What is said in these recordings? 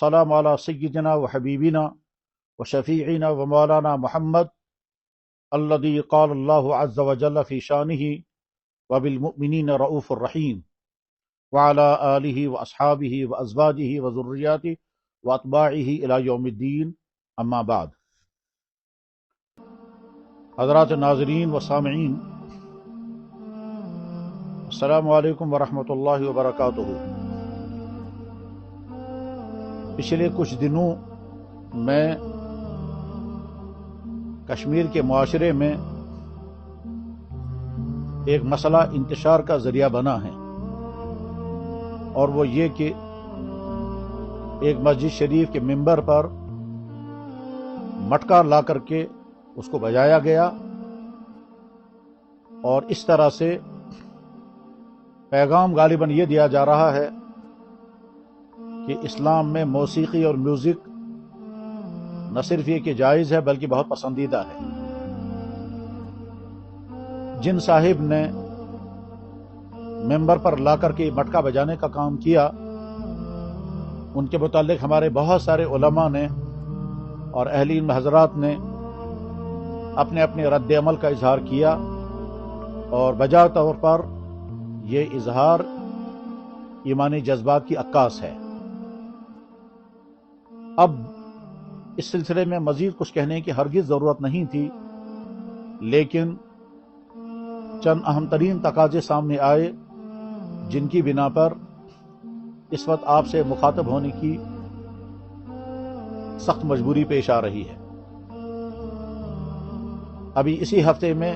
वस्सलामु अला सय्यिदिना व हबीबिना व शफीइना व मौलाना मुहम्मद अल्लज़ी क़ाल अल्लाहु अज़्ज़ व जल्ल फ़ी शानिही व बिल मुअमिनीना रऊफ़ुर रहीम व अला आलिहि व अस्हाबिहि व अज़वाजिहि व ज़ुर्रिय्यातिहि व अत्बाइहि इला यौमिद्दीन, अम्मा बाद। हज़रात नाज़रीन व सामिईन, अस्सलामु अलैकुम व रहमतुल्लाहि व बरकातुहू। पिछले कुछ दिनों में कश्मीर के मुआशरे में एक मसला इंतशार का जरिया बना है, और वो ये कि एक मस्जिद शरीफ के मिंबर पर मटका ला करके उसको बजाया गया, और इस तरह से पैगाम गालिबन ये दिया जा रहा है कि इस्लाम में मौसीकी और म्यूज़िक न सिर्फ ये कि जायज़ है बल्कि बहुत पसंदीदा है। जिन साहिब ने मेंबर पर ला करके मटका बजाने का काम किया, उनके मुतालिक हमारे बहुत सारे उलमा ने और अहले इल्म हज़रात ने अपने अपने रद्द अमल का इजहार किया, और बजा तौर पर यह इजहार ईमानी जज्बात की अक्कास है। अब इस सिलसिले में मजीद कुछ कहने की हरगिज़ ज़रूरत नहीं थी, लेकिन चंद अहम तरीन तकाज़े सामने आए जिनकी बिना पर इस वक्त आपसे मुखातब होने की सख्त मजबूरी पेश आ रही है। अभी इसी हफ्ते में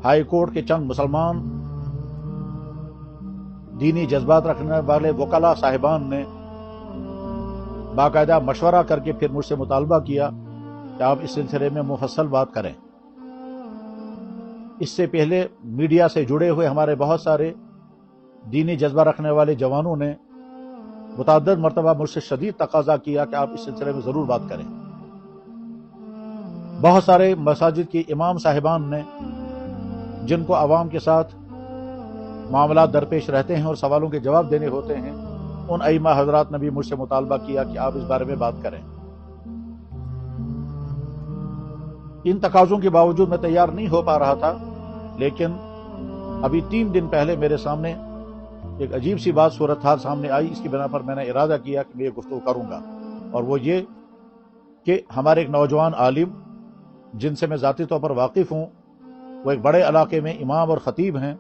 हाई कोर्ट के चंद मुसलमान दीनी जज्बात रखने वाले वकला साहिबान ने बाकायदा मशवरा करके फिर मुझसे मुतालबा किया कि आप इस सिलसिले में मुफस्सल बात करें। इससे पहले मीडिया से जुड़े हुए हमारे बहुत सारे दीनी जज्बा रखने वाले जवानों ने मुतअद्दिद मरतबा मुझसे शदीद तकाजा किया कि आप इस सिलसिले में ज़रूर बात करें। बहुत सारे मसाजिद के इमाम साहिबान ने, जिनको अवाम के साथ मामला दरपेश रहते हैं और सवालों के जवाब देने होते हैं, उन अइमा हजरात ने भी मुझसे मुतालबा किया कि आप इस बारे में बात करें। इन तकाज़ों के बावजूद मैं तैयार नहीं हो पा रहा था, लेकिन अभी 3 दिन पहले मेरे सामने एक अजीब सी बात सूरत हाल सामने आई। इसकी बिना पर मैंने इरादा किया कि मैं ये गुफ्तगू करूंगा, और वो ये कि हमारे एक नौजवान आलिम जिनसे मैं ज़ाती तौर पर वाकिफ़ हूँ, वो एक बड़े इलाके में इमाम और ख़तीब हैं।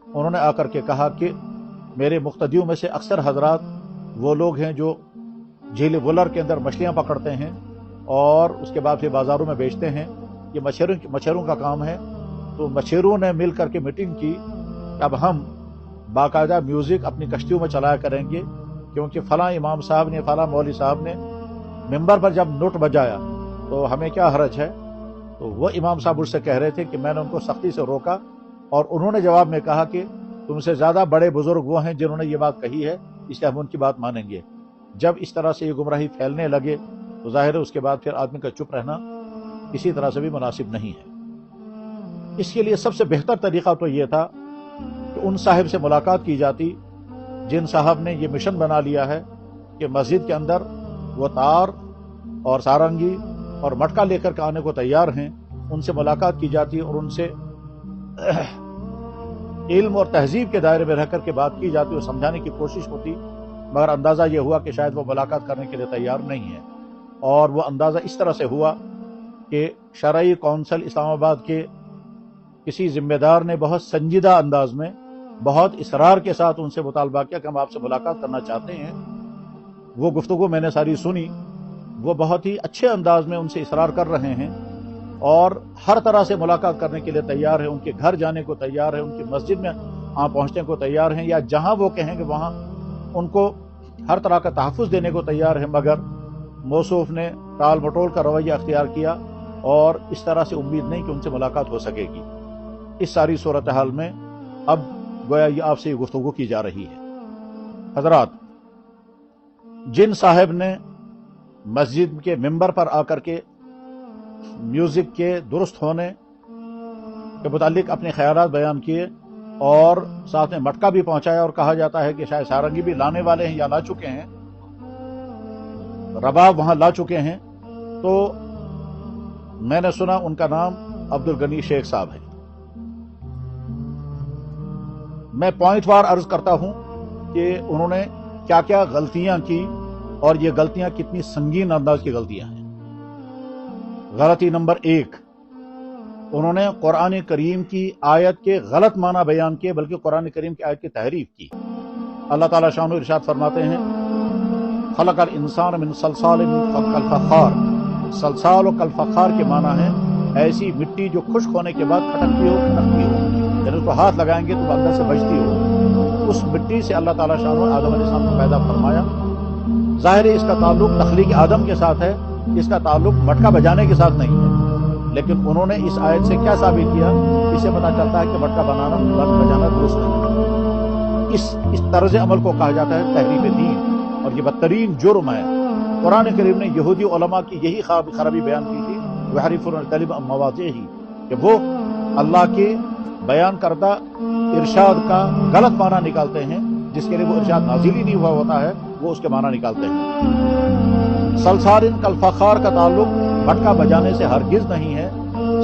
उन्होंने आकर के कहा कि मेरे मुक्तदियों में से अक्सर हजरात वो लोग हैं जो झील वुलर के अंदर मछलियाँ पकड़ते हैं और उसके बाद फिर बाज़ारों में बेचते हैं। ये मछेरों का काम है। तो मछेरों ने मिल करके मीटिंग की, अब हम बाकायदा म्यूज़िक अपनी कश्तियों में चलाया करेंगे, क्योंकि फ़लाँ इमाम साहब ने, फ़लाँ मौलवी साहब ने मिंबर पर जब नोट बजाया तो हमें क्या हरज है। तो वो इमाम साहब मुझसे कह रहे थे कि मैंने उनको सख्ती से रोका, और उन्होंने जवाब में कहा कि तुमसे ज़्यादा बड़े बुजुर्ग वो हैं जिन्होंने ये बात कही है, इसलिए हम उनकी बात मानेंगे। जब इस तरह से ये गुमराही फैलने लगे तो जाहिर है उसके बाद फिर आदमी का चुप रहना किसी तरह से भी मुनासिब नहीं है। इसके लिए सबसे बेहतर तरीका तो ये था कि उन साहिब से मुलाकात की जाती जिन साहब ने ये मिशन बना लिया है कि मस्जिद के अंदर वो तार और सारंगी और मटका लेकर के आने को तैयार हैं। उनसे मुलाकात की जाती और उनसे इल्म और तहजीब के दायरे में रह कर के बात की जाती और समझाने की कोशिश होती, मगर अंदाज़ा ये हुआ कि शायद वो मुलाकात करने के लिए तैयार नहीं है। और वो अंदाज़ा इस तरह से हुआ कि शरई कौंसिल इस्लामाबाद के किसी जिम्मेदार ने बहुत संजीदा अंदाज में, बहुत इसरार के साथ उनसे मुतालबा किया कि हम आपसे मुलाकात करना चाहते हैं। वो गुफ्तगू मैंने सारी सुनी। वो बहुत ही अच्छे अंदाज में उनसे इसरार कर रहे हैं और हर तरह से मुलाकात करने के लिए तैयार है। उनके घर जाने को तैयार है, उनकी मस्जिद में पहुंचने को तैयार हैं, या जहां वो कहेंगे वहां उनको हर तरह का तहफ़्फ़ुज़ देने को तैयार है। मगर मौसूफ ने टाल मटोल का रवैया अख्तियार किया, और इस तरह से उम्मीद नहीं कि उनसे मुलाकात हो सकेगी। इस सारी सूरत हाल में अब गोया ये आपसे गुफ्तगू की जा रही है। हजरात, जिन साहब ने मस्जिद के मिंबर पर आकर के म्यूजिक के दुरुस्त होने के मुतालिक अपने ख्यालात बयान किए और साथ में मटका भी पहुंचाया, और कहा जाता है कि शायद सारंगी भी लाने वाले हैं या ला चुके हैं, रबाब वहां ला चुके हैं, तो मैंने सुना उनका नाम अब्दुल गनी शेख साहब है। मैं पॉइंट वार अर्ज करता हूं कि उन्होंने क्या क्या गलतियां की और ये गलतियां कितनी संगीन अंदाज की गलतियां हैं। गलती नंबर 1, उन्होंने कुरान करीम की आयत के गलत माना बयान किए, बल्कि कुरान करीम की आयत की तहरीफ की। अल्लाह ताला शान इरशाद फरमाते हैं, खलक़ल इंसान मिन सलसाल कल फखार। सलसाल और कल फखार के माना है ऐसी मिट्टी जो खुश्क होने के बाद खटकती हो, यानी उसको हाथ लगाएंगे तो अंदर से बजती हो। उस मिट्टी से अल्लाह ताला शान आदम अलैहिस्सलाम को पैदा फरमाया। जाहिर है इसका ताल्लुक तख्लीक आदम के साथ है, इसका ताल्लुक मटका बजाने के साथ नहीं है। लेकिन उन्होंने इस आयत से क्या साबित किया? इससे पता चलता है कि मटका बजाना दुरुस्त नहीं। इस तर्ज अमल को कहा जाता है तहरीफ दीन, और ये बदतरीन जुर्म है। कुरान करीम ने यहूदी उलमा की यही खराबी बयान की थी, वहरिफुन कलिम मवाज़िही, कि वो अल्लाह के बयान करदा इरशाद का गलत माना निकालते हैं, जिसके लिए वो इरशाद नाज़िल ही नहीं हुआ होता है, वो उसके माना निकालते हैं। सलसालिन कल फखार का ताल्लुक मटका बजाने से हरगिज नहीं है।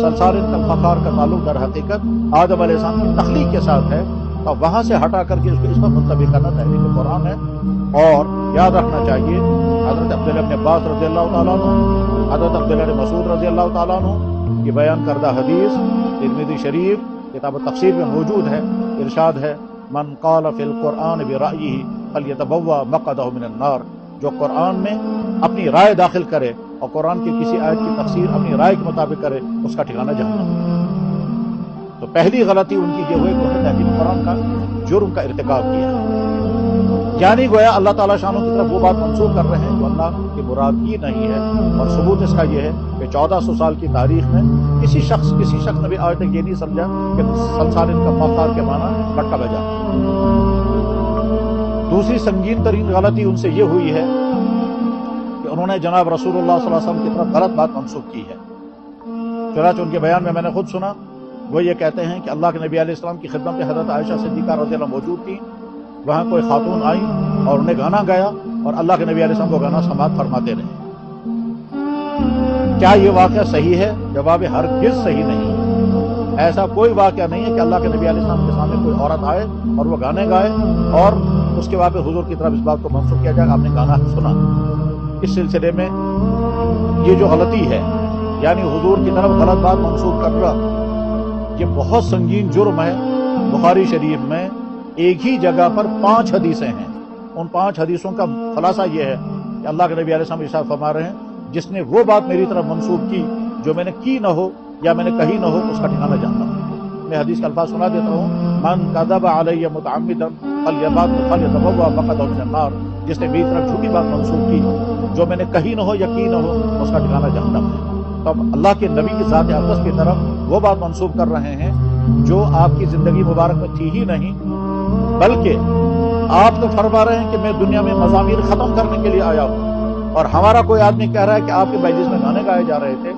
सलसालिन कल फखार का ताल्लुक दर हकीकत आदम अलैहिस्सलाम की तख्लीक के साथ है, तो वहां से हटा करके उसको इस पर मुंतबिक करना तहरीफ कुरान है। और याद रखना चाहिए, हजरत अब्दुल्लाह इब्न अब्बास रज़ियल्लाहु ताला अन्हु, हजरत अब्दुल्लाह इब्न मसूद रज़ियल्लाहु ताला अन्हु की बयान करदा हदीस तिरमिज़ी शरीफ किताब तफसीर में मौजूद है। इरशाद है, मन क़ाल फिल कुरान बिराइही फलयतबव्वा मक़अदहु मिनन नार। जो कुरान में अपनी राय दाखिल करे और कुरान की किसी आयत की तफसीर अपनी राय के मुताबिक करे, उसका ठिकाना जहन्नम। तो पहली गलती उनकी ये हुई कि उन्होंने तहरीफ कुरान का जुर्म का इर्तिकाब किया है। यानी गोया अल्लाह ताला शानों की तरफ वो बात मंसूब कर रहे हैं जो अल्लाह की मुराद ही नहीं है। और सबूत इसका यह है कि 1400 साल की तारीख में किसी शख्स ने भी आज तक ये नहीं समझा कि सलसालिन का फखार के माना मटका बजा। दूसरी संगीन तरीन गलती उनसे ये हुई है कि उन्होंने जनाब रसूलुल्लाह सल्लल्लाहु अलैहि वसल्लम की तरफ गलत बात मंसूब की है। चुनांचे उनके बयान में मैंने खुद सुना, वो ये कहते हैं कि अल्लाह के नबी अलैहिस्सलाम की खिदमत में हज़रत आयशा सिद्दीक़ा रज़ियल्लाहु अन्हा मौजूद थी। वहां कोई खातून आई और उन्हें गाना गाया और अल्लाह के नबी अलैहिस्सलाम को गाना समाअत फरमाते रहे। क्या ये वाक़या सही है? जवाब हरगिज़ सही नहीं है। ऐसा कोई वाक़या नहीं है कि अल्लाह के नबी अलैहिस्सलाम के सामने कोई औरत आए और वो गाने गाए और उसके बाद हुजूर की तरफ इस बात को मंसूब किया जाए आपने गाना सुना। इस सिलसिले में ये जो गलती है, यानी हुजूर की तरफ गलत बात मंसूब करना, ये बहुत संगीन जुर्म है। बुखारी शरीफ में एक ही जगह पर 5 हदीसें हैं। उन 5 हदीसों का खुलासा ये है कि अल्लाह के नबी अलैहिस्सलाम इरशाद फरमा रहे हैं, जिसने वो बात मेरी तरफ मंसूब की जो मैंने की न हो या मैंने कही न हो, उसका ठिकाना जानता हूं। मैं हदीस का अल्फाज सुना देता हूं, मन कज़ब अलैया मुतअम्मिदन फलयतबव्वा मक़अदहु मिनन नार। जिसने मेरी तरफ झूठी बात मंसूब की जो मैंने कही न हो या की न हो, उसका ठिकाना जहन्नम है। तो अब अल्लाह के नबी की ज़ात अक़दस की तरफ वो बात मंसूब कर रहे हैं जो आपकी जिंदगी मुबारक में थी ही नहीं, बल्कि आप तो फरमा रहे हैं कि मैं दुनिया में मज़ामीर खत्म करने के लिए आया हूं, और हमारा कोई आदमी कह रहा है कि आपके मजलिस में गाने गाए जा रहे थे।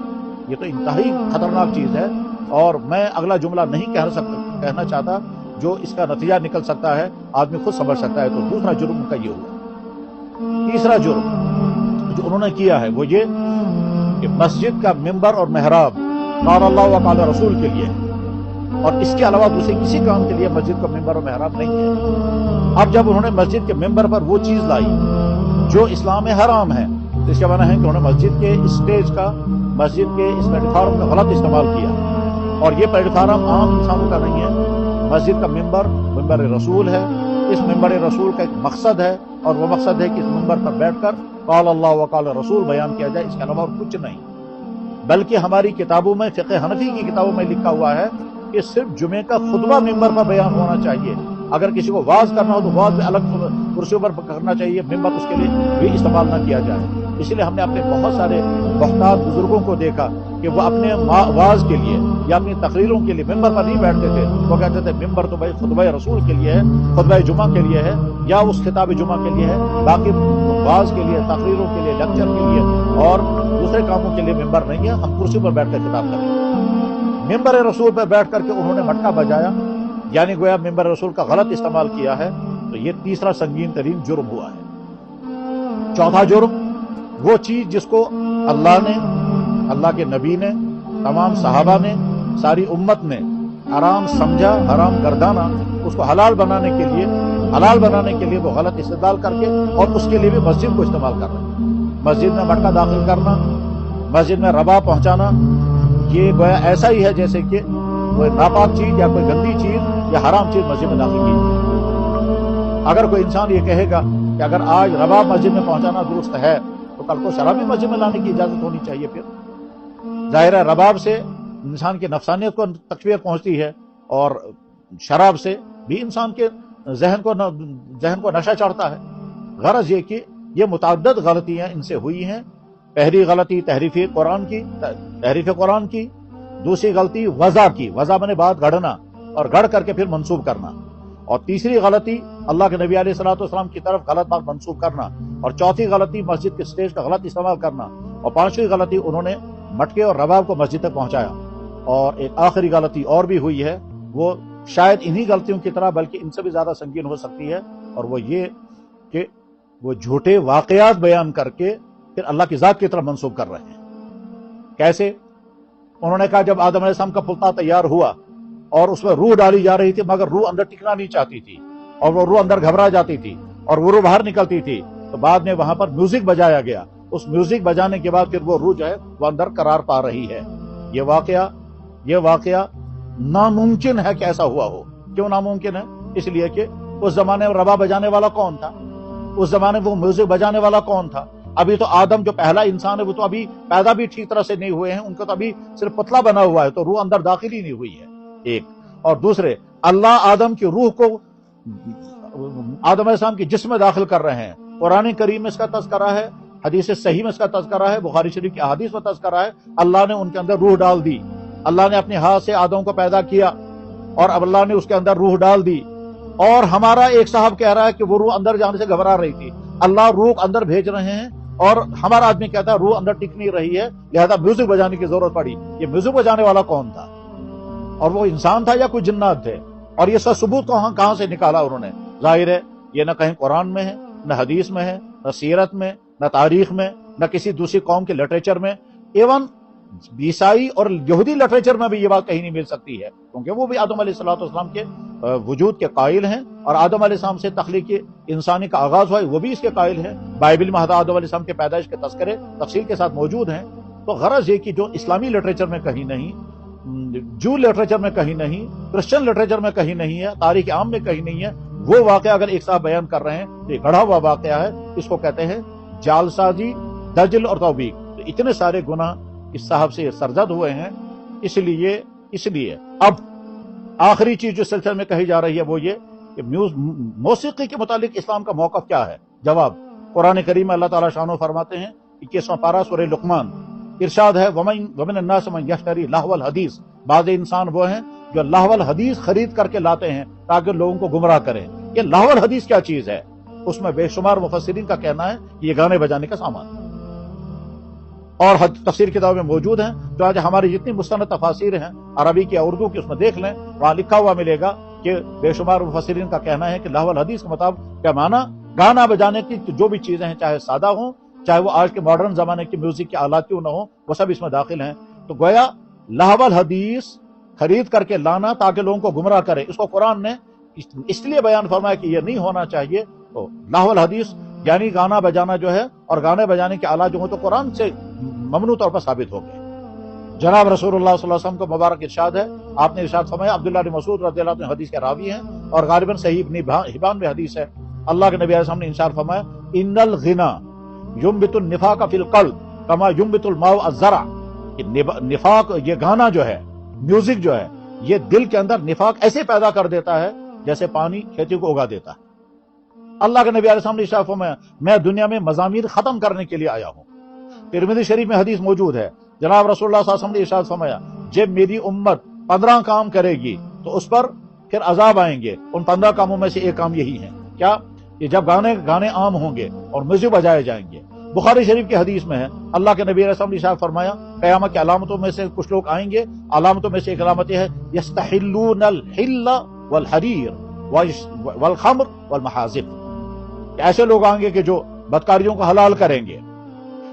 ये तो इंतहाई खतरनाक चीज है, और मैं अगला जुमला नहीं कहना चाहता जो इसका नतीजा निकल सकता है, आदमी खुद समझ सकता है। तो दूसरा जुर्म उनका ये हुआ। तीसरा जुर्म जो उन्होंने किया है वो ये कि मस्जिद का मिंबर और मेहराब क़ाल अल्लाह व क़ाल रसूल के लिए है, और इसके अलावा दूसरे किसी काम के लिए मस्जिद का मिंबर और मेहराब नहीं है। अब जब उन्होंने मस्जिद के मिंबर पर वो चीज लाई जो इस्लाम में हराम है, तो इसका माना है कि उन्होंने मस्जिद के स्टेज का, मस्जिद के इस प्लेटफार्म का गलत इस्तेमाल किया, और ये प्लेटफार्म आम इंसानों का नहीं है। मस्जिद का मिंबर रसूल है। इस मिंबर रसूल का एक मकसद है, और वो मकसद है कि इस मिंबर पर बैठकर क़ाल अल्लाह व क़ाल रसूल बयान किया जाए, इसके अलावा और कुछ नहीं। बल्कि हमारी किताबों में, फ़िक़्ह हनफी की किताबों में लिखा हुआ है कि सिर्फ जुमे का खुतबा मिंबर पर बयान होना चाहिए। अगर किसी को वाज करना हो तो वाज में अलग कुर्सियों पर करना चाहिए, मिंबर उसके लिए भी इस्तेमाल न किया जाए। इसलिए हमने अपने बहुत सारे मुहताज बुजुर्गों को देखा कि वो अपने वाज के लिए या अपनी तकरीरों के लिए मिंबर पर नहीं बैठते थे। वो कहते थे मिंबर तो भाई खुतबा रसूल के लिए है, खुतबा जुमा के लिए है, या उस खिताब जुमा के लिए है, बाकी वाज के लिए, तकरीरों के लिए, लेक्चर के लिए और दूसरे कामों के लिए मिंबर नहीं है। हम कुर्सी पर बैठकर खिताब करेंगे। मिंबर रसूल पर बैठ करके उन्होंने मटका बजाया, यानी गोया मिंबर रसूल का गलत इस्तेमाल किया है। तो ये तीसरा संगीन तरीन जुर्म हुआ है। चौथा जुर्म وہ چیز جس کو اللہ نے، اللہ کے نبی نے، تمام صحابہ نے، ساری امت نے حرام سمجھا، حرام گردانا، اس کو حلال بنانے کے لیے وہ غلط استدلال کر کے اور اس کے لیے بھی مسجد کو استعمال کر رہے ہیں۔ مسجد میں مٹکا داخل کرنا، مسجد میں ربا پہنچانا، یہ گویا ایسا ہی ہے جیسے کہ کوئی ناپاک چیز یا کوئی گندی چیز یا حرام چیز مسجد میں داخل کی جائے۔ اگر کوئی انسان یہ کہے گا کہ اگر آج ربا مسجد میں پہنچانا درست ہے تو کل کو شراب بھی مسجد میں لانے کی اجازت ہونی چاہیے۔ پھر ظاہر ہے رباب سے انسان کی نفسانیت کو تقویت پہنچتی ہے اور شراب سے بھی انسان کے ذہن کو نشہ چڑھتا ہے۔ غرض یہ کہ یہ متعدد غلطیاں ان سے ہوئی ہیں۔ پہلی غلطی تحریف قرآن کی، دوسری غلطی وضع کی، وضع میں نے بات گھڑنا اور گھڑ کر کے پھر منسوب کرنا، اور تیسری غلطی اللہ کے نبی علیہ الصلوۃ والسلام کی طرف غلط بات منسوب کرنا، اور چوتھی غلطی مسجد کے اسٹیج کا غلط استعمال کرنا، اور پانچویں غلطی انہوں نے مٹکے اور رباب کو مسجد تک پہنچایا۔ اور ایک آخری غلطی اور بھی ہوئی ہے، وہ شاید انہی غلطیوں کی طرح بلکہ ان سے بھی زیادہ سنگین ہو سکتی ہے، اور وہ یہ کہ وہ جھوٹے واقعات بیان کر کے پھر اللہ کی ذات کی طرف منسوب کر رہے ہیں۔ کیسے؟ انہوں نے کہا جب آدم علیہ السلام کا پلتا تیار ہوا اور اس میں روح ڈالی جا رہی تھی مگر روح اندر ٹکنا نہیں چاہتی تھی، اور وہ روح اندر گھبرا جاتی تھی اور وہ روح باہر نکلتی تھی، تو بعد میں وہاں پر میوزک بجایا گیا، اس میوزک بجانے کے بعد پھر وہ روح جو ہے وہ اندر قرار پا رہی ہے۔ یہ واقعہ ناممکن ہے کہ ایسا ہوا ہو۔ کیوں ناممکن ہے؟ اس لیے کہ اس زمانے میں ربا بجانے والا کون تھا؟ اس زمانے میں وہ میوزک بجانے والا کون تھا؟ ابھی تو آدم جو پہلا انسان ہے وہ تو ابھی پیدا بھی ٹھیک طرح سے نہیں ہوئے ہیں، ان کا تو ابھی صرف پتلا بنا ہوا ہے، تو روح اندر داخل ہی نہیں ہوئی ہے، ایک۔ اور دوسرے، اللہ آدم کی روح کو آدم علیہ السلام کے جسم میں داخل کر رہے ہیں۔ قرآن کریم میں اس کا تذکرہ ہے، حدیث صحیح میں اس کا تذکرہ ہے، بخاری شریف کی احادیث میں تذکرہ ہے۔ اللہ نے ان کے اندر روح ڈال دی، اللہ نے اپنے ہاتھ سے آدم کو پیدا کیا اور اب اللہ نے اس کے اندر روح ڈال دی، اور ہمارا ایک صاحب کہہ رہا ہے کہ وہ روح اندر جانے سے گھبرا رہی تھی، اللہ روح اندر بھیج رہے ہیں، اور ہمارا آدمی کہتا ہے روح اندر ٹک نہیں رہی ہے، لہذا میوزک بجانے کی ضرورت پڑی۔ یہ میوزک بجانے والا کون تھا؟ اور وہ انسان تھا یا کوئی جنات تھے؟ اور یہ سب ثبوت کہاں سے نکالا انہوں نے؟ ظاہر ہے یہ نہ کہیں قرآن میں ہے، نہ حدیث میں ہے، نہ سیرت میں، نہ تاریخ میں، نہ کسی دوسری قوم کے لٹریچر میں، ایون عیسائی اور یہودی لٹریچر میں بھی یہ بات کہیں نہیں مل سکتی ہے، کیونکہ وہ بھی آدم علیہ الصلوۃ والسلام کے وجود کے قائل ہیں، اور آدم علیہ السلام سے تخلیق انسانی کا آغاز ہوا وہ بھی اس کے قائل ہیں۔ بائبل میں آدم علیہ السلام کے پیدائش کے تذکرے تفصیل کے ساتھ موجود ہیں۔ تو غرض یہ کہ جو اسلامی لٹریچر میں کہیں نہیں، جو لٹریچر میں کہیں نہیں، کرسچن لٹریچر میں کہیں نہیں ہے، تاریخ عام میں کہیں نہیں ہے، وہ واقعہ اگر ایک صاحب بیان کر رہے ہیں تو یہ گڑھا ہوا واقعہ ہے، اس کو کہتے ہیں جال سازی، دجل اور توبیق۔ تو اتنے سارے گناہ اس صاحب سے سرزد ہوئے ہیں، اس لیے اب آخری چیز جو سلسلے میں کہی جا رہی ہے وہ یہ کہ موسیقی کے متعلق اسلام کا موقف کیا ہے؟ جواب، قرآن کریم میں اللہ تعالیٰ شانو فرماتے ہیں 21واں پارہ سورہ لقمان، ارشاد ہے ومن الناس من یشتری لہو الحدیث، بعض انسان وہ ہیں جو لہو الحدیث خرید کر کے لاتے ہیں تاکہ لوگوں کو گمراہ کریں۔ یہ لہو الحدیث کیا چیز ہے؟ اس میں بے شمار مفسرین کا کہنا ہے کہ یہ گانے بجانے کا سامان، اور تفسیر کتابوں میں موجود ہیں، جو آج ہماری جتنی مستند تفاسیر ہیں عربی کی اور اردو کی، اس میں دیکھ لیں، وہاں لکھا ہوا ملے گا کہ بے شمار مفسرین کا کہنا ہے کہ لہو الحدیث کے مطابق کیا معنی گانا بجانے کی جو بھی چیزیں ہیں، چاہے سادہ ہوں، چاہے وہ آج کے ماڈرن زمانے کی میوزک کے آلات کیوں نہ ہوں، وہ سب اس میں داخل ہیں۔ تو گویا لہو الحدیث خرید کر کے لانا تاکہ لوگوں کو گمراہ کرے، اس کو قرآن نے اس لیے بیان فرمایا کہ یہ نہیں ہونا چاہیے۔ تو لہو الحدیث یعنی گانا بجانا جو ہے، اور گانے بجانے کے آلات جو ہوں تو قرآن سے ممنوع طور پر ثابت ہو گئے۔ جناب رسول اللہ صلی اللہ علیہ وسلم کو مبارک ارشاد ہے، آپ نے ارشاد فرمایا، عبداللہ بن مسعود رضی اللہ عنہ حدیث کے راوی ہیں اور غالباً صحیح ابن حبان میں حدیث ہے، اللہ کے نبی علیہ السلام نے ارشاد فرمایا ان الغنا ينبت النفاق في القلب كما ينبت الماء الزرع، نفاق، یہ گانا جو ہے، میوزک جو ہے، یہ دل کے اندر نفاق ایسے پیدا کر دیتا ہے جیسے پانی کھیتی کو اگا دیتا ہے۔ اللہ کے نبی علیہ السلام نے ارشاد فرمایا میں دنیا میں مضامین ختم کرنے کے لیے آیا ہوں۔ ترمذی شریف میں حدیث موجود ہے، جناب رسول اللہ صلی اللہ علیہ وسلم نے ارشاد فرمایا جب میری امت 15 کام کرے گی تو اس پر پھر عذاب آئیں گے، ان 15 کاموں میں سے ایک کام یہی ہے، کیا؟ کہ جب گانے عام ہوں گے اور میوزک بجائے جائیں گے۔ بخاری شریف کی حدیث میں ہے، اللہ کے نبی علیہ السلام نے ارشاد فرمایا قیامت کی علامتوں میں سے کچھ لوگ آئیں گے، علامتوں میں سے ایک علامت یہ ہے یستحلون الحل والحریر والخمر والمحاذر، ایسے لوگ آئیں گے کہ جو بدکاریوں کو حلال کریں گے،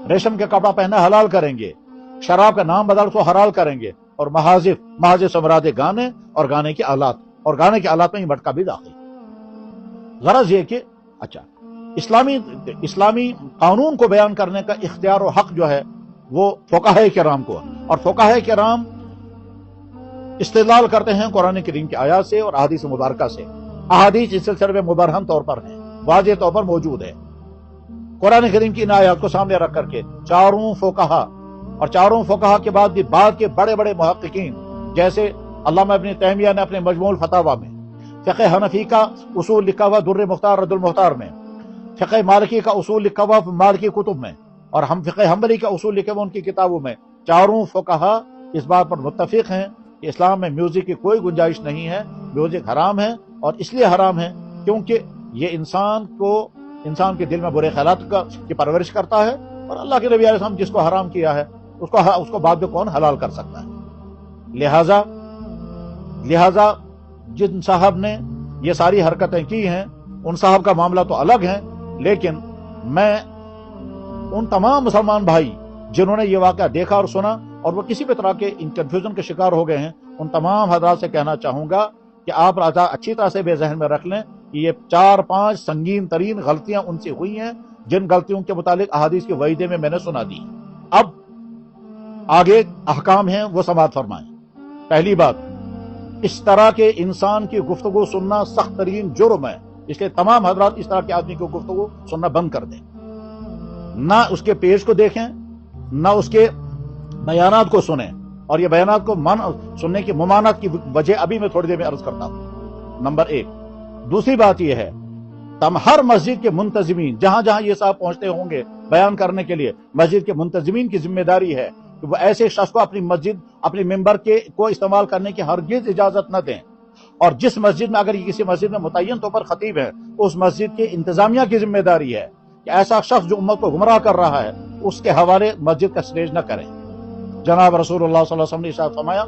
रेशम का कपड़ा पहनना हलाल करेंगे, शराब का नाम बदल उसको हलाल करेंगे, और महाजिफ से मुराद गाने और गाने के आलात, और गाने के आलात में ही मटका भी दाखिल। गरज ये कि अच्छा इस्लामी कानून को बयान करने का इख्तियार और हक जो है वो फुक़हा किराम को, और फुक़हा किराम इस्तेदलाल करते हैं कुरान करीम की आयत से और अहादीस मुबारका से। अहादीस इस सिलसिले में मुबरहन तौर पर है, वाज़ेह तौर पर मौजूद है। कुरान करीम की इन आयत को सामने रख करके चारों फुक़हा, और चारों फुक़हा के बाद भी बाद के बड़े बड़े मुहक्किकीन जैसे अल्लामा इब्न तैमिया ने अपने मजमूउल फतावा में, फ़िक़्ह हनफी का उसूल लिखा हुआ दुर्र मुख्तार रद्दुल मुख्तार में, फ़िक़्ह मालिकी का उसूल लिखा हुआ मालिकी कुतुब में, और हम फ़िक़्ह हम्बली का उसूल लिखे हुए उनकी किताबों में, चारों फुक़हा इस बात पर मुत्तफ़िक़ हैं कि इस्लाम में म्यूजिक की कोई गुंजाइश नहीं है, म्यूजिक हराम है। और इसलिए हराम है क्योंकि ये इंसान के दिल में बुरे ख्यालात की परवरिश करता है, और अल्लाह के नबी अलैहि सल्लम जिसको हराम किया है उसको बाद में कौन हलाल कर सकता है। लिहाजा जिन साहब ने ये सारी हरकतें की हैं उन साहब का मामला तो अलग है, लेकिन मैं उन तमाम मुसलमान भाई जिन्होंने ये वाक़या देखा और सुना और वो किसी भी तरह के इन कन्फ्यूजन के शिकार हो गए हैं, उन तमाम हज़रात से कहना चाहूंगा कि आप राजा अच्छी तरह से बेज़हन में रख लें कि ये 4-5 संगीन तरीन गलतियां उनसे हुई हैं, जिन गलतियों के मुतालिक अहादीस के वईदे में मैंने सुना दी। अब आगे अहकाम हैं वो समाअत फरमाएं। पहली बात, इस तरह के इंसान की गुफ्तगू सुनना सख्त तरीन जुर्म है, इसलिए तमाम हज़रात इस तरह के आदमी को गुफ्तगू सुनना बंद कर दें। ना उसके पेज को देखें, ना उसके बयानात को सुने, और ये बयानात को सुनने की मुमानत की वजह अभी मैं थोड़ी देर में अर्ज करता हूं। नंबर 1। दूसरी बात यह है, हर मस्जिद के मुंतजिमीन जहां जहां ये साहब पहुंचते होंगे बयान करने के लिए, मस्जिद के मुंतजिमीन की जिम्मेदारी है कि वो ऐसे शख्स को अपनी मस्जिद अपनी मेंबर को इस्तेमाल करने की हरगिज इजाजत न दें। और जिस मस्जिद में अगर किसी मस्जिद में मुतय्यन तौर पर खतीब है, उस मस्जिद के इंतजामिया की जिम्मेदारी है कि ऐसा शख्स जो उम्मत को गुमराह कर रहा है उसके हवाले मस्जिद का स्टेज न करें। जनाब रसूलुल्लाह सल्लल्लाहु अलैहि वसल्लम ने इरशाद फरमाया,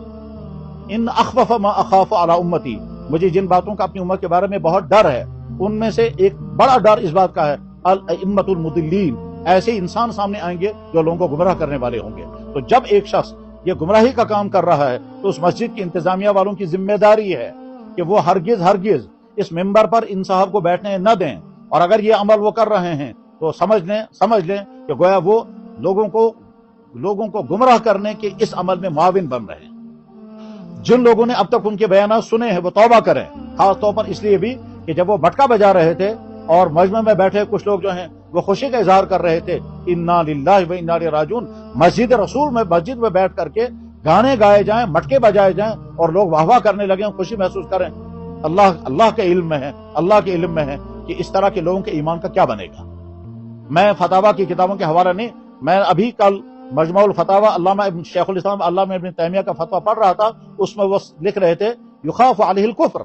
इन अखफ़फ़ मा अख़ाफ़ु अला उम्मती, मुझे जिन बातों का अपनी उम्मत के बारे में बहुत डर है उनमें से एक बड़ा डर इस बात का है, अल अइम्मतुल मुदिल्लीन, ऐसे इंसान सामने आएंगे जो लोगों को गुमराह करने वाले होंगे। तो जब एक शख्स ये गुमराही का काम कर रहा है तो उस मस्जिद की इंतजामिया वालों की जिम्मेदारी है कि वो हरगिज इस मिंबर पर इन साहब को बैठने न दें, और अगर ये अमल वो कर रहे हैं तो समझ लें कि गोया वो लोगों को गुमराह करने के इस अमल में मुआविन बन रहे हैं। जिन लोगों ने अब तक उनके बयान सुने हैं वो तौबा करें, खास तौर पर इसलिए भी कि जब वो मटका बजा रहे थे और मजमे में बैठे कुछ लोग जो हैं वो खुशी का इजहार कर रहे थे, इन्ना लिल्लाहि व इन्ना इलैहि राजिऊन, मस्जिद में बैठ करके गाने गाए जाएं, मटके बजाए जाएं और लोग वाह वाह करने लगे, खुशी महसूस करें। अल्लाह के इल्म में है कि इस तरह के लोगों के ईमान का क्या बनेगा। मैं फतावा की किताबों के हवाले नहीं, मैं अभी कल मजमुउल फतावा शेखुल इस्लाम अल्लामा इब्न तैमिया का फतवा पढ़ रहा था, उसमें वो लिख रहे थे, युखाफ़ु अलैहिल कुफ्र,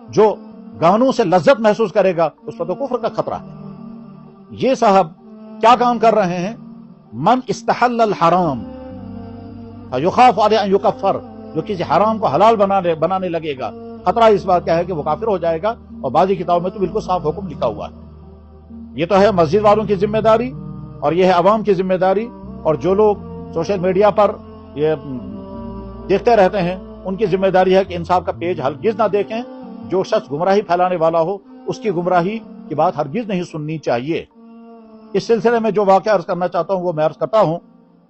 जो गानों से लज्जत महसूस करेगा उस पर तो कुफ्र का खतरा है। ये साहब क्या काम कर रहे हैं, मन इस्तहल्लल हराम युखाफ़ु अलैहि अन युकफ़र, जो किसी हराम को हलाल बनाने लगेगा, खतरा इस बात का है कि वो काफिर हो जाएगा, और बाज़ी किताबों में तो बिल्कुल साफ हुक्म लिखा हुआ है। ये तो है मस्जिद वालों की जिम्मेदारी और ये है अवाम की जिम्मेदारी, और जो लोग सोशल मीडिया पर ये देखते रहते हैं उनकी जिम्मेदारी है कि इंसाफ का पेज हरगिज ना देखें। जो शख्स गुमराही फैलाने वाला हो उसकी गुमराही की बात हरगिज नहीं सुननी चाहिए। इस सिलसिले में जो वाक़या अर्ज करना चाहता हूं वो मैं अर्ज करता हूं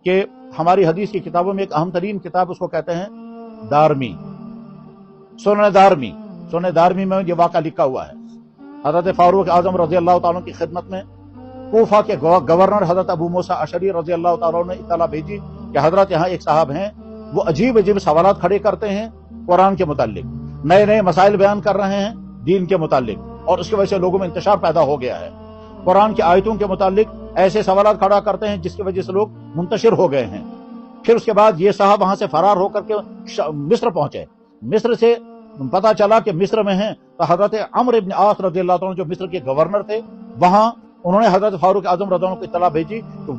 कि हमारी हदीस की किताबों में एक अहम तरीन किताब उसको कहते हैं दारमी, सुनन दारमी में ये वाक़या लिखा हुआ है। हज़रत फारूक आज़म रज़ी अल्लाह ताला की खिदमत में कूफा के गवर्नर हज़रत अबू मूसा अशरी रज़ी अल्लाह ताला ने इत्तला भेजी कि हज़रत यहाँ एक साहब हैं, वो अजीब अजीब सवालात खड़े करते हैं कुरान के मुतालिक, नए नए मसाइल बयान कर रहे हैं दीन के मुतालिक, और उसकी वजह से लोगों में इंतशार पैदा हो गया है। कुरान की आयतों के मुतालिक ऐसे सवालात खड़ा करते हैं जिसकी वजह से लोग मुंतशिर हो गए हैं। फिर उसके बाद ये साहब वहां से फरार होकर के मिस्र पहुंचे। मिस्र से पता चला कि मिस्र में हैं, तो हजरत अम्र इब्न आस रज़ी अल्लाह ताला जो मिस्र के गवर्नर थे, वहां उन्होंने हजरत फारूक आजम रज़ी अल्लाह को इत्तला भेजी तो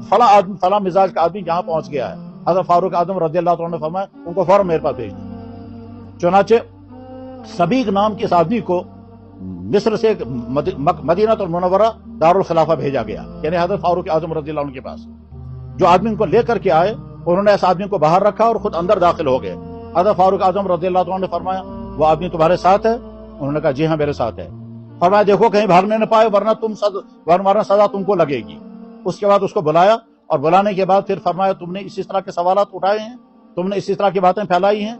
फला मिजाज का आदमी यहाँ पहुंच गया है। हजरत फारूक आजम रज़ी अल्लाह ताला ने फरमाया उनको फौरन मेरे पास भेज दो। चुनाचे सबीक नाम के इस आदमी को मिस्र से मदीना मुनव्वरा दारुल खिलाफा भेजा गया, यानी हजरत फारूक आजम रज़ी अल्लाह के पास। جو آدمی ان کو لے کر کے آئے انہوں نے اس آدمی کو باہر رکھا اور خود اندر داخل ہو گئے۔ حضرت فاروق اعظم رضی اللہ عنہ نے فرمایا وہ آدمی تمہارے ساتھ ہے؟ انہوں نے کہا جی ہاں میرے ساتھ ہے۔ فرمایا دیکھو کہیں بھاگنے نہ پائے ورنہ سزا تم کو لگے گی۔ اس کے بعد اس کو بلایا اور بلانے کے بعد پھر فرمایا تم نے اسی طرح کے سوالات اٹھائے ہیں، تم نے اسی طرح کی باتیں پھیلائی ہیں؟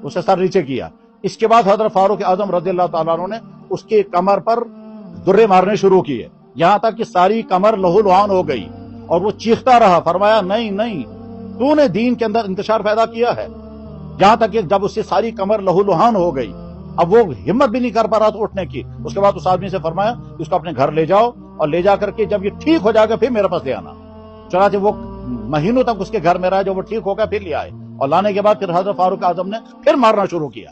اسے سر نیچے کیا۔ اس کے بعد حضرت فاروق اعظم رضی اللہ تعالیٰ عنہ نے اس کی کمر پر درے مارنے شروع کیے، یہاں تک کہ ساری کمر لہو لہان ہو گئی اور وہ چیختا رہا۔ فرمایا نہیں نہیں، تو نے دین کے اندر انتشار پیدا کیا ہے، یہاں تک کہ جب اس سے ساری کمر لہو لہان ہو گئی اب وہ ہمت بھی نہیں کر پا رہا تھا اٹھنے کی۔ اس کے بعد اس آدمی سے فرمایا کہ اس کو اپنے گھر لے جاؤ اور لے جا کر کے جب یہ ٹھیک ہو جائے گا پھر میرے پاس لے آنا۔ چنانچہ وہ مہینوں تک اس کے گھر میں رہا، جب وہ ٹھیک ہو گیا پھر لے آئے اور لانے کے بعد پھر حضرت فاروق اعظم نے پھر مارنا شروع کیا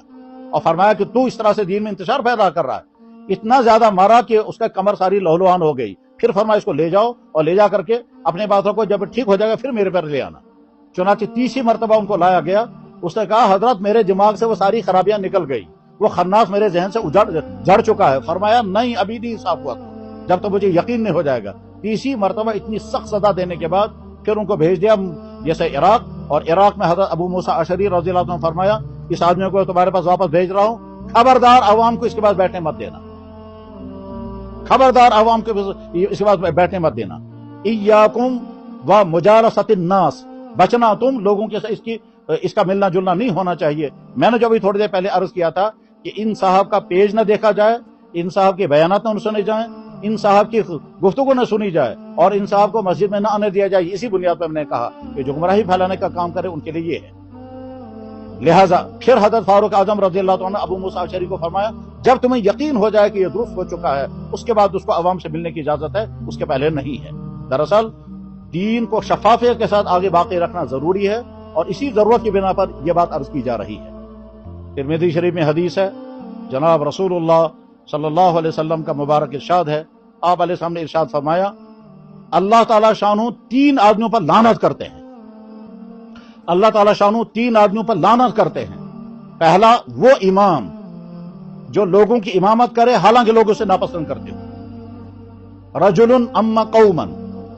اور فرمایا کہ تو اس طرح سے دین میں انتشار پیدا کر رہا ہے۔ اتنا زیادہ مارا کہ اس کا کمر ساری لہولوان ہو گئی۔ پھر فرمایا اس کو لے جاؤ اور لے جا کر کے اپنے باتوں کو جب ٹھیک ہو جائے گا پھر میرے پر لے آنا۔ چنانچہ تیسری مرتبہ ان کو لایا گیا۔ اس نے کہا حضرت میرے دماغ سے وہ ساری خرابیاں نکل گئی، وہ خناس میرے ذہن سے جڑ چکا ہے۔ فرمایا نہیں ابھی نہیں صاف ہوا، جب تک مجھے یقین نہیں ہو جائے گا۔ تیسری مرتبہ اتنی سخت سزا دینے کے بعد پھر ان کو بھیج دیا جیسے عراق، اور عراق میں حضرت ابو موسیٰ اشعری رضی اللہ عنہ نے فرمایا اس آدمی کو تمہارے پاس واپس بھیج رہا ہوں، خبردار عوام کو اس کے بعد بیٹھنے مت دینا، خبردار عوام کو اس کے بعد بیٹھنے مت دینا۔ ایاکم و مجالست الناس، بچنا تم لوگوں کے ساتھ، اس کا ملنا جلنا نہیں ہونا چاہیے۔ میں نے جو ابھی تھوڑی دیر پہلے عرض کیا تھا کہ ان صاحب کا پیج نہ دیکھا جائے، ان صاحب کے بیانات نہ سنے جائیں، ان صاحب کی گفتگو نہ سنی جائے اور ان صاحب کو مسجد میں نہ آنے دیا جائے۔ اسی بنیاد پر میں نے کہا کہ جو گمراہی پھیلانے کا کام کرے ان کے لیے یہ ہے۔ لہٰذا پھر حضرت فاروق اعظم رضی اللہ عنہ ابو موسیٰ اشعری کو فرمایا جب تمہیں یقین ہو جائے کہ یہ درست ہو چکا ہے اس کے بعد اس کو عوام سے ملنے کی اجازت ہے، اس کے پہلے نہیں ہے۔ دراصل دین کو شفافیت کے ساتھ آگے باقی رکھنا ضروری ہے اور اسی ضرورت کی بنا پر یہ بات عرض کی جا رہی ہے۔ ترمذی شریف میں حدیث ہے، جناب رسول اللہ صلی اللہ علیہ وسلم کا مبارک ارشاد ہے، آپ علیہ السلام نے ارشاد فرمایا اللہ تعالیٰ شانہ 3 آدمیوں پر لعنت کرتے ہیں، اللہ تعالیٰ شانہ 3 آدمیوں پر لعنت کرتے ہیں۔ پہلا وہ امام جو لوگوں کی امامت کرے حالانکہ لوگ اسے ناپسند کرتے ہوں، رجل اما قوما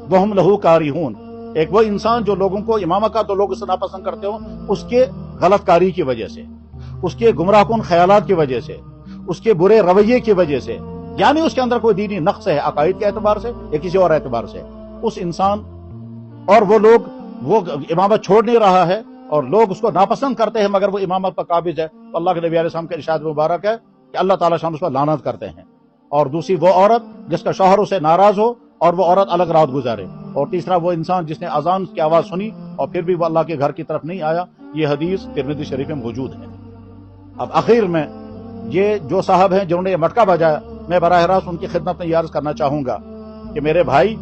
وہم لہو کارہون، ایک وہ انسان جو لوگوں کو امامت کا تو لوگ اسے ناپسند کرتے ہوں اس کے غلط کاری کی وجہ سے، اس کے گمراہ کن خیالات کی وجہ سے، اس کے برے رویے کی وجہ سے، یعنی اس کے اندر کوئی دینی نقص ہے عقائد کے اعتبار سے یا کسی اور اعتبار سے، اس انسان اور وہ لوگ وہ امامت چھوڑ نہیں رہا ہے اور لوگ اس کو ناپسند کرتے ہیں مگر وہ امامت پر قابض ہے، تو اللہ کے نبی علیہ السلام کے ارشاد مبارک ہے کہ اللہ تعالیٰ شان اس پر لعنت کرتے ہیں۔ اور دوسری وہ عورت جس کا شوہر اسے ناراض ہو اور وہ عورت الگ رات گزارے، اور تیسرا وہ انسان جس نے اذان کی آواز سنی اور پھر بھی وہ اللہ کے گھر کی طرف نہیں آیا۔ یہ حدیث ترمذی شریف میں موجود ہے۔ اب آخر میں یہ جو صاحب ہیں جنہوں نے یہ مٹکا بجایا، میں براہ راست ان کی خدمت میں یہ عرض کرنا چاہوں گا کہ میرے بھائی،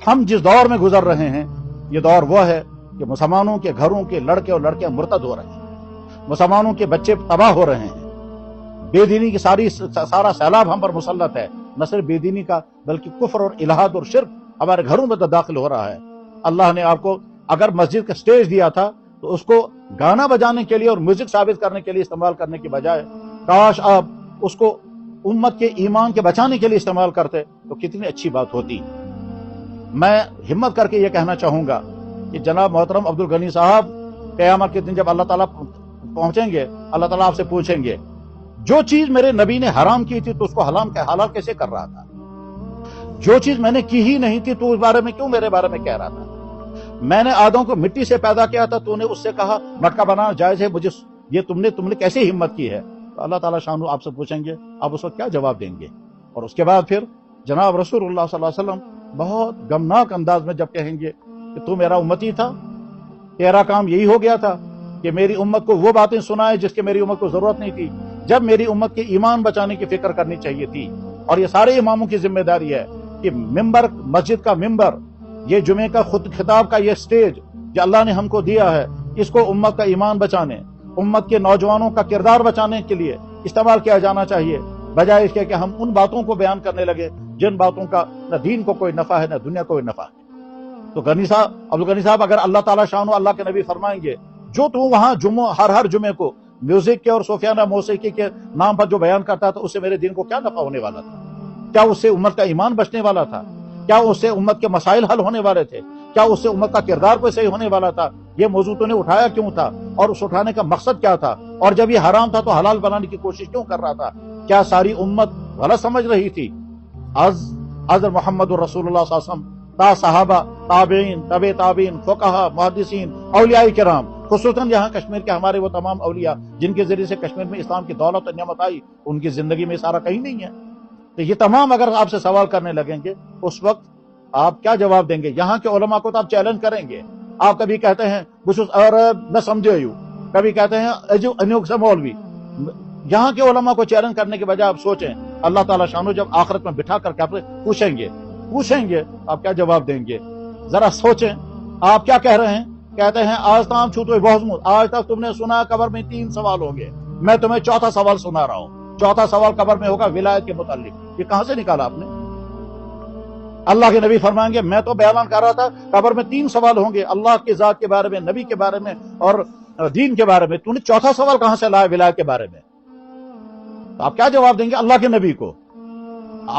ہم جس دور میں گزر رہے ہیں یہ دور وہ ہے کہ مسلمانوں کے گھروں کے لڑکے اور لڑکیاں مرتد ہو رہے ہیں، مسلمانوں کے بچے تباہ ہو رہے ہیں، بے دینی کی سارا سیلاب ہم پر مسلط ہے، نہ صرف بے دینی کا بلکہ کفر اور الحاد اور شرک ہمارے گھروں میں داخل ہو رہا ہے۔ اللہ نے آپ کو اگر مسجد کا سٹیج دیا تھا تو اس کو گانا بجانے کے لیے اور میوزک ثابت کرنے کے لیے استعمال کرنے کی بجائے کاش آپ اس کو امت کے ایمان کے بچانے کے لیے استعمال کرتے تو کتنی اچھی بات ہوتی۔ میں ہمت کر کے یہ کہنا چاہوں گا کہ جناب محترم عبد الغنی صاحب قیامت کے دن جب اللہ تعالیٰ پہنچیں گے، اللہ تعالیٰ آپ سے پوچھیں گے جو چیز میرے نبی نے حرام کی تھی تو اس کو حلال کیسے کر رہا تھا، جو چیز میں نے کی ہی نہیں تھی تو اس بارے میں کیوں میرے بارے میں کہہ رہا تھا، میں نے آدم کو مٹی سے پیدا کیا تھا تو نے اس سے کہا مٹکا بنانا جائز ہے، مجھے یہ تم نے کیسے ہمت کی ہے؟ تو اللہ تعالیٰ شانو آپ سے پوچھیں گے، آپ اس وقت کیا جواب دیں گے؟ اور اس کے بعد پھر جناب رسول اللہ صلی اللہ علیہ وسلم بہت غمناک انداز میں جب کہیں گے کہ تو میرا امتی تھا، تیرا کام یہی ہو گیا تھا کہ میری امت کو وہ باتیں سنائے جس کی میری امت کو ضرورت نہیں تھی، جب میری امت کے ایمان بچانے کی فکر کرنی چاہیے تھی۔ اور یہ سارے اماموں کی ذمہ داری ہے کہ ممبر، مسجد کا ممبر، یہ جمعے کا خطاب کا یہ سٹیج جو اللہ نے ہم کو دیا ہے، اس کو امت کا ایمان بچانے، امت کے نوجوانوں کا کردار بچانے کے لیے استعمال کیا جانا چاہیے، بجائے اس کے کہ ہم ان باتوں کو بیان کرنے لگے جن باتوں کا نہ دین کو کوئی نفع ہے نہ دنیا کو کوئی نفع ہے۔ تو عبدالغنی صاحب، اگر اللہ تعالیٰ شان و اللہ کے نبی فرمائیں گے جو تو وہاں ہر جمعے کو میوزک کے اور صوفیانہ موسیقی کے نام پر جو بیان کرتا تھا اس سے میرے دین کو کیا نفع ہونے والا تھا؟ کیا اس سے امت کا ایمان بچنے والا تھا؟ کیا اس سے امت کے مسائل حل ہونے والے تھے؟ کیا اس سے امت کا کردار کوئی صحیح ہونے والا تھا؟ یہ موضوع تو نے اٹھایا کیوں تھا اور اس اٹھانے کا مقصد کیا تھا؟ اور جب یہ حرام تھا تو حلال بنانے کی کوشش کیوں کر رہا تھا؟ کیا ساری امت غلط سمجھ رہی تھی؟ حضرت محمد رسول اللہ صلی اللہ علیہ وسلم تا صحابہ، تابعین، طبع تابعین، فقہا، محدثین، اولیاء کرام، خصوصاً یہاں کشمیر کے ہمارے وہ تمام اولیاء جن کے ذریعے سے کشمیر میں اسلام کی دولت اور نعمت آئی، ان کی زندگی میں سارا کہیں نہیں ہے۔ تو یہ تمام اگر آپ سے سوال کرنے لگیں گے اس وقت آپ کیا جواب دیں گے؟ یہاں کے علماء کو تو آپ چیلنج کریں گے۔ آپ کبھی کہتے ہیں بشوس اور نہ سمجھے یوں، کبھی کہتے ہیں انیوک سے مولوی۔ یہاں کے علماء کو چیلنج کرنے کے بجائے آپ سوچیں، اللہ تعالیٰ شانو جب آخرت میں بٹھا کر کے آپ سے پوچھیں گے آپ کیا جواب دیں گے؟ ذرا سوچیں آپ کیا کہہ رہے ہیں۔ کہتے ہیں آج تام چھوٹو بہت، آج تک تم نے سنا قبر میں 3 سوال ہوں گے، میں تمہیں چوتھا سوال سنا رہا ہوں۔ چوتھا سوال قبر میں ہوگا ولایت کے متعلق۔ یہ کہاں سے نکالا آپ نے؟ اللہ کے نبی فرمائیں گے میں تو بیان کر رہا تھا قبر میں 3 سوال ہوں گے، اللہ کی ذات کے بارے میں، نبی کے بارے میں اور دین کے بارے میں۔ تو نے چوتھا سوال کہاں سے لایا ولایت کے بارے میں؟ تو آپ کیا جواب دیں گے اللہ کے نبی کو؟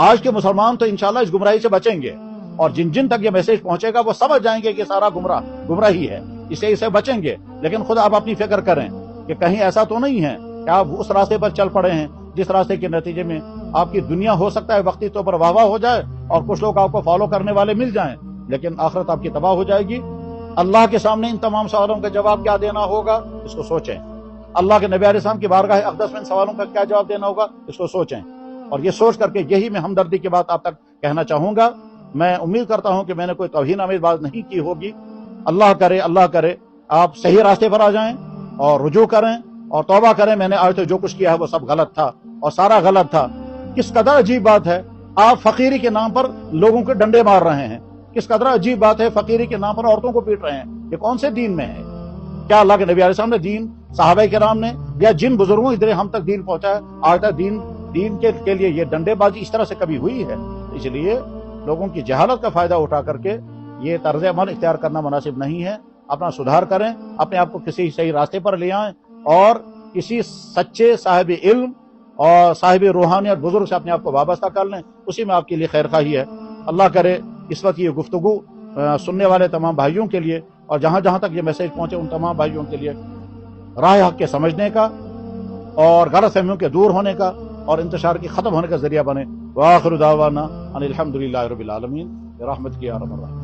آج کے مسلمان تو انشاءاللہ اس گمراہی سے بچیں گے، اور جن جن تک یہ میسج پہنچے گا وہ سمجھ جائیں گے کہ سارا گمراہی ہے، اسے بچیں گے۔ لیکن خود آپ اپنی فکر کریں کہ کہیں ایسا تو نہیں ہے کہ آپ اس راستے پر چل پڑے ہیں جس راستے کے نتیجے میں آپ کی دنیا ہو سکتا ہے وقتی طور پر واہ واہ ہو جائے اور کچھ لوگ آپ کو فالو کرنے والے مل جائیں، لیکن آخرت آپ کی تباہ ہو جائے گی۔ اللہ کے سامنے ان تمام سوالوں کا جواب کیا دینا ہوگا اس کو سوچیں۔ اللہ کے نبی علیہ السلام کی بارگاہ اقدس میں ان سوالوں کا کیا جواب دینا ہوگا اس کو سوچیں۔ اور یہ سوچ کر کے یہی میں ہمدردی کی بات آپ تک کہنا چاہوں گا۔ میں امید کرتا ہوں کہ میں نے کوئی توہین آمیز بات نہیں کی ہوگی۔ اللہ کرے آپ صحیح راستے پر آ جائیں اور رجوع کریں اور توبہ کریں۔ میں نے آج تک جو کچھ کیا ہے وہ سب غلط تھا اور سارا غلط تھا۔ کس قدر عجیب بات ہے، آپ فقیری کے نام پر لوگوں کے ڈنڈے مار رہے ہیں۔ کس قدر عجیب بات ہے، فقیری کے نام پر عورتوں کو پیٹ رہے ہیں۔ یہ کون سے دین میں ہے؟ کیا اللہ کے نبی علیہ السلام نے دین، صحابہ کرام نے یا جن بزرگوں ادھر ہم تک دین پہنچایا، آج تک دین کے لیے یہ ڈنڈے بازی اس طرح سے کبھی ہوئی ہے؟ اس لیے لوگوں کی جہالت کا فائدہ اٹھا کر کے یہ طرز عمل اختیار کرنا مناسب نہیں ہے۔ اپنا سدھار کریں، اپنے آپ کو کسی صحیح راستے پر لے آئیں اور کسی سچے صاحب علم اور صاحب روحانیت بزرگ سے اپنے آپ کو وابستہ کر لیں، اسی میں آپ کے لیے خیر خواہی ہے۔ اللہ کرے اس وقت یہ گفتگو سننے والے تمام بھائیوں کے لیے اور جہاں جہاں تک یہ میسج پہنچے ان تمام بھائیوں کے لیے راہ حق کے سمجھنے کا اور غلط فہمیوں کے دور ہونے کا اور انتشار کی ختم ہونے کا ذریعہ بنے۔ وآخر دعوانا ان الحمدللہ رب العالمین برحمتک یا ارحم الراحمین۔